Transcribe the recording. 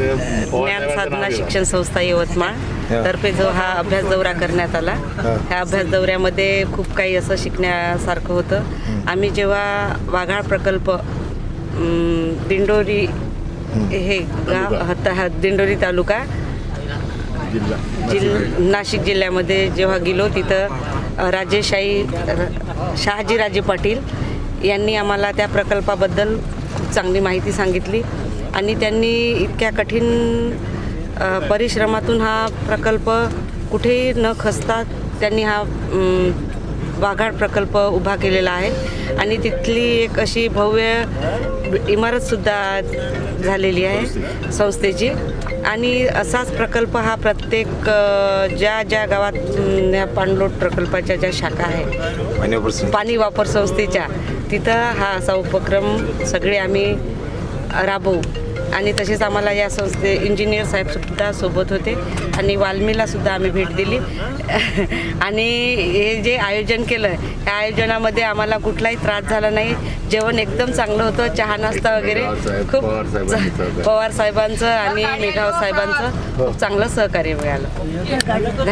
ज्ञान साधना शिक्षण संस्था यवतमाळ तर्फे जो हा अभ्यास दौरा करण्यात आला, ह्या अभ्यास दौऱ्यामध्ये खूप काही असं शिकण्यासारखं होतं. आम्ही जेव्हा वाघाळ प्रकल्प दिंडोरी हे गाव दिंडोरी तालुका नाशिक जिल्ह्यामध्ये जेव्हा गेलो, तिथं शहाजीराजे पाटील यांनी आम्हाला त्या प्रकल्पाबद्दल खूप चांगली माहिती सांगितली आणि त्यांनी इतक्या कठीण परिश्रमातून हा प्रकल्प कुठेही न खचता त्यांनी हा वाघाळ प्रकल्प उभा केलेला आहे आणि तिथली एक अशी भव्य इमारतसुद्धा झालेली आहे संस्थेची. आणि असाच प्रकल्प हा प्रत्येक ज्या गावात या पाणलोट प्रकल्पाच्या ज्या शाखा आहेत पाणी वापर संस्थेच्या, तिथं हा असा उपक्रम सगळे आम्ही राबवू. आणि तसेच आम्हाला या संस्थे इंजिनियर साहेबसुद्धा सोबत होते आणि वाल्मीलासुद्धा आम्ही भेट दिली. आणि हे जे आयोजन केलं, या आयोजनामध्ये आम्हाला कुठलाही त्रास झाला नाही. जेवण एकदम चांगलं होतं, चहा नाश्ता वगैरे खूप पवार साहेबांचं आणि मेघाव साहेबांचं खूप चांगलं सहकार्य मिळालं.